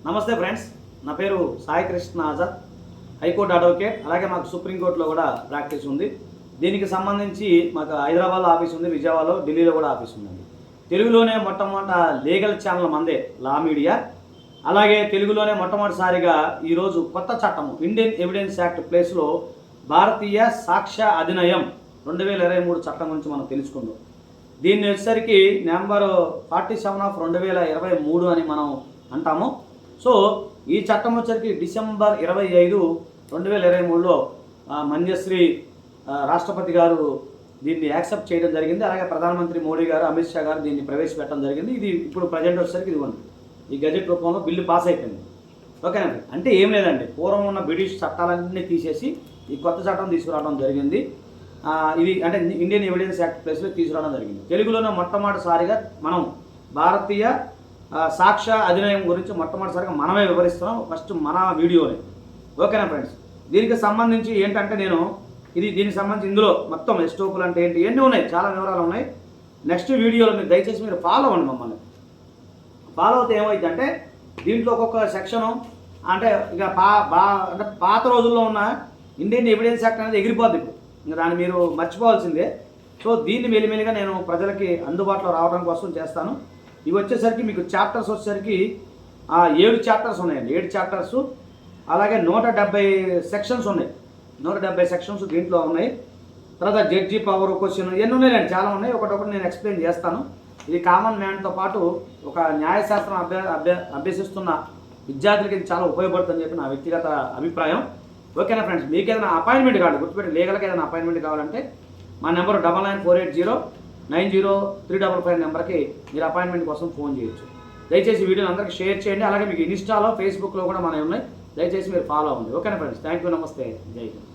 నమస్తే ఫ్రెండ్స్, నా పేరు సాయి కృష్ణ ఆజాద్, హైకోర్టు అడ్వకేట్. అలాగే మాకు సుప్రీంకోర్టులో కూడా ప్రాక్టీస్ ఉంది. దీనికి సంబంధించి మాకు హైదరాబాద్లో ఆఫీస్ ఉంది, విజయవాడలో, ఢిల్లీలో కూడా ఆఫీస్ ఉందండి. తెలుగులోనే మొట్టమొదట లీగల్ ఛానల్ మందే లా మీడియా. అలాగే తెలుగులోనే మొట్టమొదటిసారిగా ఈరోజు కొత్త చట్టము ఇండియన్ ఎవిడెన్స్ యాక్ట్ ప్లేస్లో భారతీయ సాక్ష్య అధినియం 2023 చట్టం గురించి మనం తెలుసుకుందాం. దీన్ని వచ్చేసరికి నెంబర్ 47/2023 అని మనం అంటాము. సో ఈ చట్టం వచ్చరికి డిసెంబర్ 25, 2023లో మంజశ్రీ రాష్ట్రపతి గారు దీన్ని యాక్సెప్ట్ చేయడం జరిగింది. అలాగే ప్రధానమంత్రి మోడీ గారు, అమిత్ షా గారు దీన్ని ప్రవేశపెట్టడం జరిగింది. ఇది ఇప్పుడు ప్రజెంట్ వచ్చేసరికి ఇదిగోండి, ఈ గజెట్ రూపంలో బిల్లు పాస్ అయిపోయింది. ఓకేనండి. అంటే ఏం లేదండి, పూర్వం ఉన్న బ్రిటిష్ చట్టాలన్నీ తీసేసి ఈ కొత్త చట్టం తీసుకురావడం జరిగింది. ఇది అంటే ఇండియన్ ఎవిడెన్స్ యాక్ట్ ప్లేస్లో తీసుకురావడం జరిగింది. తెలుగులోనే మొట్టమొదటిసారిగా మనం భారతీయ సాక్ష్య అధినియం గురించి మొట్టమొదటిసారిగా మనమే వివరిస్తున్నాం, ఫస్ట్ మన వీడియోని. ఓకేనా ఫ్రెండ్స్. దీనికి సంబంధించి ఏంటంటే దీనికి సంబంధించి ఇందులో మొత్తం ఎస్టోపులు అంటే ఏంటి ఇవన్నీ ఉన్నాయి, చాలా వివరాలు ఉన్నాయి. నెక్స్ట్ వీడియోలో మీరు దయచేసి మీరు ఫాలో అవ్వండి మమ్మల్ని. ఫాలో అవుతే ఏమైందంటే దీంట్లో ఒక్కొక్క సెక్షను అంటే ఇక అంటే పాత రోజుల్లో ఉన్న ఇండియన్ ఎవిడెన్స్ యాక్ట్ అనేది ఎగిరిపోద్ది. ఇప్పుడు ఇంకా దాన్ని మీరు మర్చిపోవాల్సిందే. సో దీన్ని మెల్లిమెల్లిగా నేను ప్రజలకి అందుబాటులో రావడం కోసం చేస్తాను. ఇవి వచ్చేసరికి మీకు చాప్టర్స్ వచ్చేసరికి 7 చాప్టర్స్ ఉన్నాయండి, 7 చాప్టర్స్. అలాగే 170 సెక్షన్స్ ఉన్నాయి, 170 సెక్షన్స్ దీంట్లో ఉన్నాయి. తర్వాత జడ్జి పవర్ క్వశ్చన్ ఇవన్నీ ఉన్నాయండి, చాలా ఉన్నాయి. ఒకటొకటి నేను ఎక్స్ప్లెయిన్ చేస్తాను. ఇది కామన్ మ్యాన్తో పాటు ఒక న్యాయశాస్త్రం అభ్యసిస్తున్న విద్యార్థులకి ఇది చాలా ఉపయోగపడుతుందని చెప్పి నా వ్యక్తిగత అభిప్రాయం. ఓకేనా ఫ్రెండ్స్. మీకు ఏదైనా అపాయింట్మెంట్ కావాలి, గుర్తుపెట్టి లీగల్కి ఏదైనా అపాయింట్మెంట్ కావాలంటే మా నెంబర్ 9948090355 నెంబర్కి మీరు అపాయింట్మెంట్ కోసం ఫోన్ చేయొచ్చు. దయచేసి వీడియోని అందరికీ షేర్ చేయండి. అలాగే మీకు ఇన్స్టాలో, ఫేస్బుక్లో కూడా మనవి ఉన్నాయి. దయచేసి మీరు ఫాలో అవ్వండి. ఓకేనా ఫ్రెండ్స్. థ్యాంక్ యూ, నమస్తే, జై హింద్.